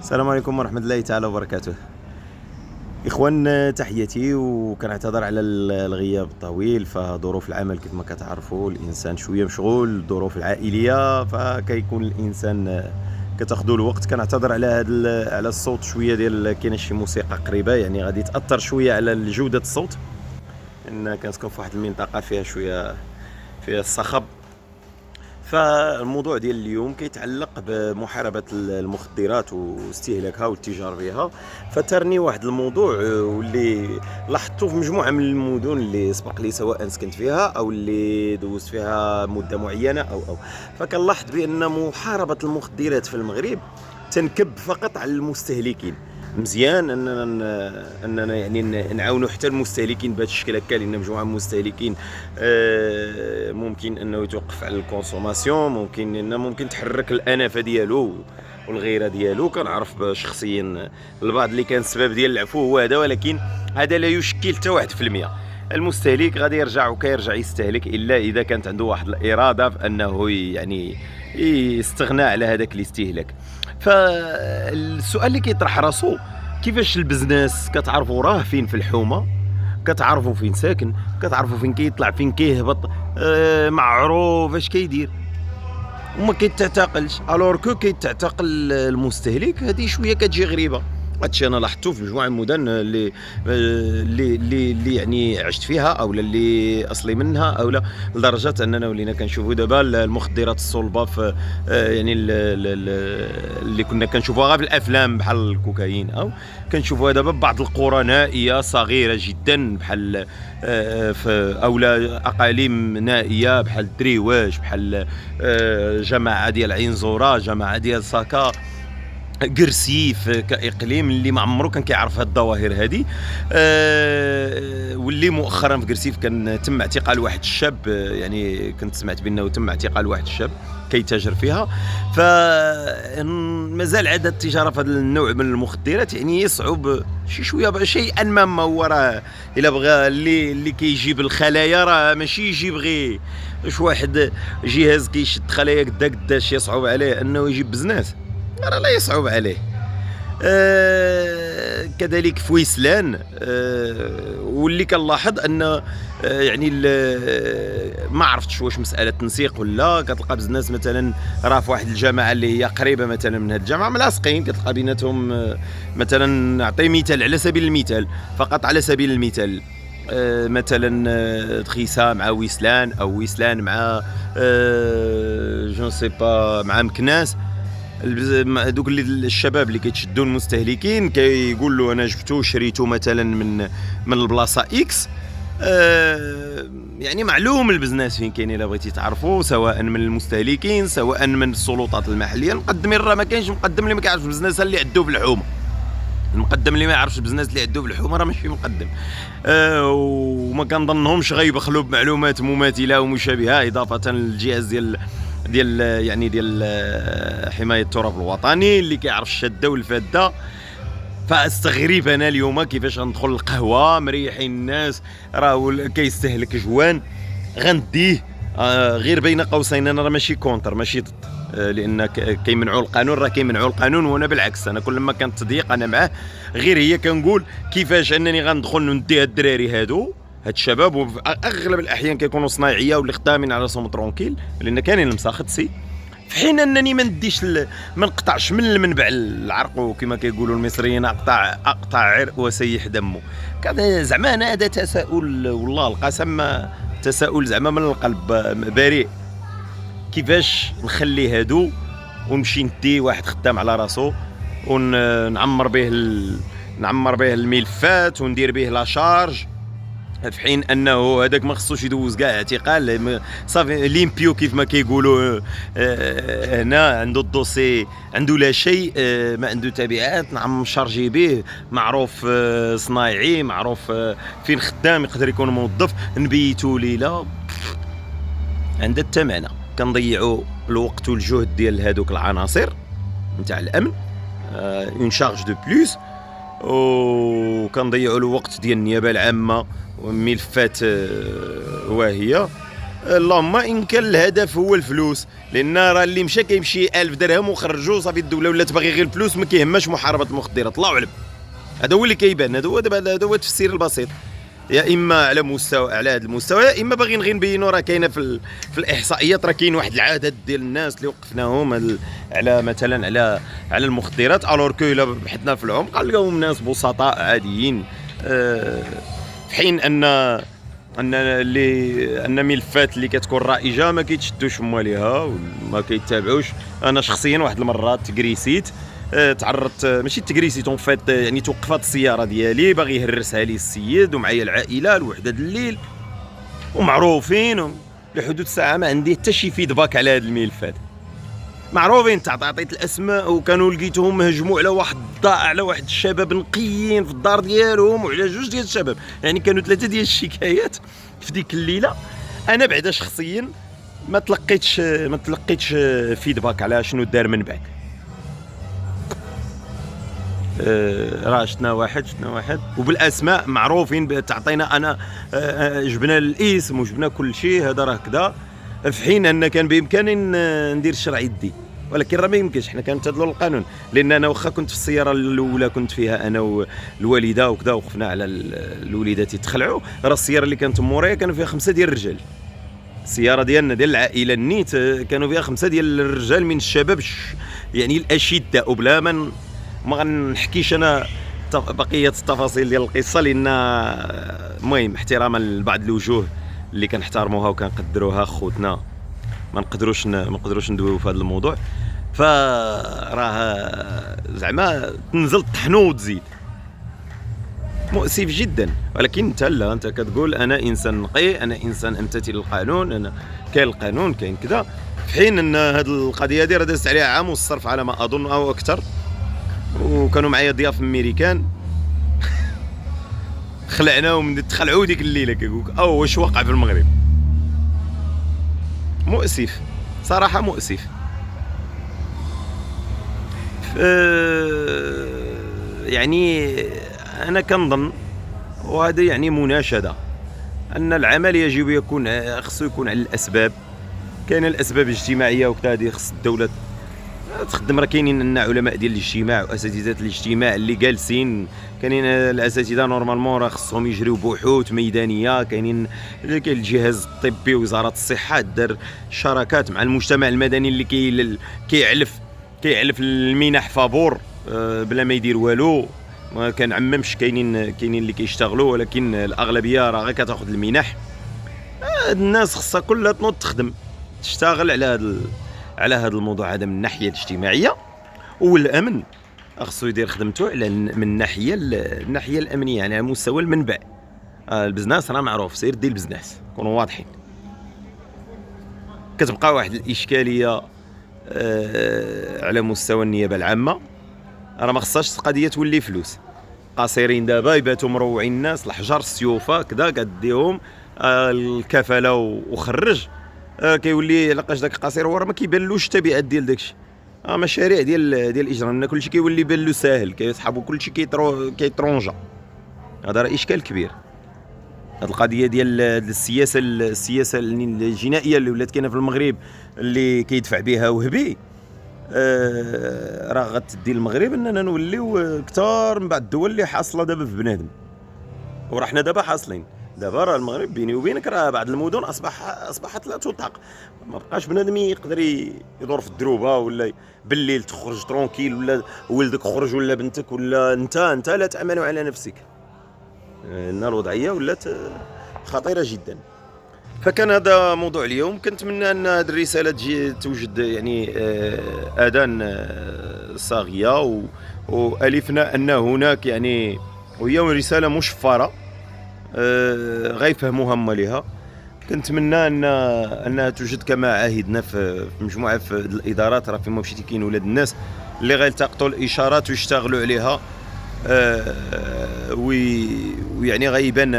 السلام عليكم ورحمة الله تعالى وبركاته. إخوان تحياتي، وكنعتذر على الغياب الطويل. فظروف العمل كيف ما كتعرفوا الإنسان شوية مشغول، الظروف العائلية فكيكون الإنسان كتاخدو الوقت. كنعتذر على على الصوت شوية، ديال كاينة شي موسيقى قريبة يعني غادي تأثر شوية على جودة الصوت، لأن كنسكن في واحد المنطقة فيها شوية فيها الصخب. فالموضوع ديال اليوم كيتعلق بمحاربة المخدرات واستهلاكها والتجار بها. فترني واحد الموضوع واللي لاحظته في مجموعة من المدن اللي سبق لي، سواء سكنت فيها او اللي دوزت فيها مدة معينة او فكنلاحظ بان محاربة المخدرات في المغرب تنكب فقط على المستهلكين. مزيان اننا يعني نعاونوا حتى المستهلكين بهذا الشكل هكا، لان مجموعه من المستهلكين ممكن انه يتوقف على الكونسوماسيون، ممكن تحرك الانفه ديالو والغيره ديالو. كنعرف شخصيا البعض اللي كان السبب ديال العفو هو هذا، ولكن هذا لا يشكل حتى 1%. المستهلك غادي يرجع وكيرجع يستهلك الا اذا كانت عنده واحد الاراده في انه يعني يستغنى على هذاك الاستهلاك. فالسؤال اللي كيطرح راسو، كيفاش البزنس كتعرفوا راه فين في الحومه، كتعرفوا فين ساكن، كتعرفوا فين كيطلع فين كيهبط، معروف اش كيدير وما كيتعتقلش. الور كو كيتعتقل المستهلك، هذه شويه كتجي غريبه. هادشي انا لاحظته في مجموعه من المدن اللي يعني عشت فيها او اللي اصلي منها، او لا لدرجه اننا ولينا كنشوفوا دابا المخدرات الصلبه في يعني اللي كنا كنشوفوها غير في الافلام بحال الكوكايين، او كنشوفوها دابا ببعض القرى نائيه صغيره جدا بحال في اولا اقاليم نائيه بحال الدريواج، بحال جماعه ديال عين زوره، جماعه ديال ساكا، قرسيف كاقليم اللي ما عمرو كان كيعرف هاد الظواهر هادي. واللي مؤخرا في قرسيف كان تم اعتقال واحد الشاب، يعني كنت سمعت بانه تم اعتقال واحد الشاب كيتاجر فيها. فمازال عاد التجاره في هذا النوع من المخدرات يعني يصعب شي شويه شيئا ما هو راه الا بغى اللي كيجيب الخلايا راه ماشي يجيب غير واحد جهاز كيشد خلايا قداش يصعب عليه انه يجيب بزنس، راه لا يصعب عليه. كذلك في ويسلان. واللي كنلاحظ ان يعني ما عرفتش واش مساله تنسيق ولا كتلقى بزاف مثلا راه في واحد الجامعه اللي هي قريبه مثلا من هذه الجامعه ملاصقين، كتلقى بيناتهم مثلا نعطي مثال على سبيل المثال، فقط على سبيل المثال، مثلا دخيسه مع ويسلان او ويسلان مع جو سي با مع مكناس. دوك الشباب اللي كيتشدوا المستهلكين كيقول له انا جبتو شريتو مثلا من البلاصه اكس. يعني معلوم البزنس فين كاين الا بغيتي تعرفوا، سواء من المستهلكين سواء من السلطات المحليه. المقدمين راه ما كاينش مقدم اللي ما كيعرفش البزنس اللي عندو في الحومه. المقدم اللي ما يعرفش البزنس اللي عندو في الحومه راه ماشي مقدم. وما كنظنهمش غيبخلوا بمعلومات مماثله ومشابهه، اضافه للجهاز ديال حمايه التراب الوطني اللي كيعرف الشاده والفاده. فاستغرب انا اليوم كيفاش غندخل القهوه مريحين الناس، راه كيستهلك جوان غنديه. غير بين قوسين انا راه ماشي كونتر ماشي ضد، لان كيمنعوا القانون، راه كيمنعوا القانون، وانا بالعكس انا كل ما كان تضييق انا معاه. غير هي كنقول كيفاش انني غندخل ندي هاد الدراري هاد الشباب، وفي اغلب الاحيان كيكونوا صنايعيه واللي خدامين على راسهم ترونكيل، لان كاينين المساخطسي، في حين انني ما نديش ما نقطعش من المنبع العرق، وكما كيقولوا المصريين اقطع عرق وسيح دمه. كذا زعما انا هذا تساؤل والله القسم، تساؤل زعما من القلب بريء. كيفاش نخلي هادو ونمشي ندي واحد خدام على راسو ونعمر به الملفات وندير به لا شارج، في حين انه هذاك ما خصوش يدوز كاع اعتقال صافي ليمبيو كيف ما كيقولوا. هنا عنده الدوسي، عنده لا شيء، ما عنده تبعات، نعم شارجي به، معروف صنايعي، معروف فين خدام، يقدر يكون موظف، نبيتو ليله عند الثمنه. كنضيعوا الوقت والجهد ديال هذوك العناصر نتاع الامن، اون شارج دو بلوس، وكنضيعوا الوقت ديال النيابه العامه وملفات واهيه. اللهم ان كان الهدف هو الفلوس، لان راه اللي مشى كيمشي 1000 درهم وخرجوا صافي الدوله ولات باغي غير الفلوس، ما كيهمش محاربه المخدرات. الله اعلم، هذا هو اللي كيبان، هذا هو دابا، هذا هو التفسير البسيط. يا اما على مستوى، على هذا المستوى، يا اما باغيين غير نبينوا راه كاينه في الاحصائيات، راه كاين واحد العدد ديال الناس اللي وقفناهم على مثلا على المخدرات، الور كو الا بحثنا في العمق غنلقاوهم ناس بسطاء عاديين. في حين ان ملفات اللي كتكون رائجه ما كيتشدوش هما ليها وما كيتابعوش. انا شخصيا واحد المرات تكريسيت، تعرضت، ماشي تكريسيت اون فيت، يعني توقفات السياره ديالي باغي يهرسها لي السيد ومعايا العائله لوحده الليل ومعروفين لحدود ساعه ما عندي حتى شي فيدباك على هاد الملفات، معروفين. عطيت الاسماء وكانوا لقيتهم هجموا على واحد الضائع، على واحد الشباب نقيين في الدار ديالهم، وعلى جوج ديال الشباب، يعني كانوا 3 ديال الشكايات في ديك الليله. انا بعدا شخصيا ما تلقيتش فيدباك على شنو دار من بعد. راه شفنا واحد وبالاسماء معروفين، تعطينا انا جبنا الاسم وجبنا كل شيء، هذا راه كذا، في حين ان كان بامكاني ندير الشرع يدي، ولكن راه ما يمكنش، حنا كنمتثلوا القانون. لان انا واخا كنت في السياره الاولى كنت فيها انا والوالده وكذا، وقفنا على الوليدات يتخلعوا، راه السياره اللي كانت مورايا كانوا فيها 5 ديال الرجال، السياره ديالنا ديال العائله النيت كانوا فيها 5 ديال الرجال من الشباب يعني الاشداء، وبلا ما غنحكيش انا بقيه التفاصيل ديال القصه، لان المهم احتراما لبعض الوجوه اللي كنحترموها وكنقدروها خوتنا، ما نقدروش ندويو في هذا الموضوع. فراه زعما تنزل طحنو وتزيد، مؤسف جدا. ولكن انت لا، انت كتقول انا انسان نقي، انا انسان امتثل للقانون، انا كاين القانون كاين كذا، في حين ان هذه القضيه هذه راه دازت عليها عام والصرف على ما اظن او اكثر، وكانوا معايا ضياف امريكان خلعناهم تخلعوا ديك الليله، كيقولك واش وقع في المغرب. مؤسف صراحه، مؤسف. يعني انا كنظن، وهذا يعني مناشده، ان العمل يجب يكون خصو يكون على الاسباب. كاين الاسباب الاجتماعيه وكذا، هذه خص الدوله تخدم. راه كاينين لنا علماء ديال الاجتماع واساتذه الاجتماع اللي جالسين، كاينين الاساتذه نورمالمون راه خصهم يجريو بحوث ميدانيه، كاين الجهاز الطبي وزاره الصحه دار شراكات مع المجتمع المدني اللي كيعلف المنح فابور بلا ما يدير والو، ما كنعممش، كاينين اللي كيشتغلوا، ولكن الاغلبيه راه غير كتاخذ المنح. هاد الناس خصها كلها تنوض تخدم، تشتغل على هذا الموضوع هذا من الناحيه الاجتماعيه. والامن خصو يدير خدمته من الناحيه الامنيه، يعني على مستوى المنبع. البزنس راه معروف، سير دير البزنس، كونوا واضحين. كتبقى واحد الاشكاليه على مستوى النيابه العامه، راه ما خصهاش القضيه تولي فلوس. قاصرين دابا يباتوا مروعين الناس، الحجر السيوفه كذا كديهم الكفاله وخرج، كيولي لقاش داك القصير هو راه ما كيبانلوش التبعات ديال داكشي. مشاريع ديال الاجرام، كلشي كيولي يبان له ساهل، كيسحبوا كلشي كيترونجا. هذا راه اشكال كبير. هذه القضيه ديال السياسه الجنائيه اللي ولات كاينه في المغرب، اللي كيدفع بها وهبي، راه غتدي المغرب اننا نوليو كثار من بعض الدول اللي حاصله دابا في بنادم، وراه حنا دابا حاصلين. دابا راه المغرب بيني وبينك راه بعض المدن اصبحت لا تطاق، ما بقاش بنادم يقدر يدور في الدروبه، ولا بالليل تخرج ترونكيل، ولا ولدك خرج، ولا بنتك، ولا انت لا تامن على نفسك. ان الوضعيه ولات خطيره جدا. فكان هذا موضوع اليوم. كنتمنى ان هذه الرساله تجي توجد يعني اذان صاغيه، والفنا ان هناك يعني، وهي رساله مشفره غيفهموها مالها. كنتمنى انها توجد كما عاهدنا في مجموعه في الادارات، راه فيما مشيتي كاين ولاد الناس اللي غيلتقطوا الاشارات ويشتغلوا عليها، ويعني غتبان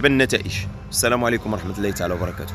النتائج. السلام عليكم ورحمه الله تعالى وبركاته.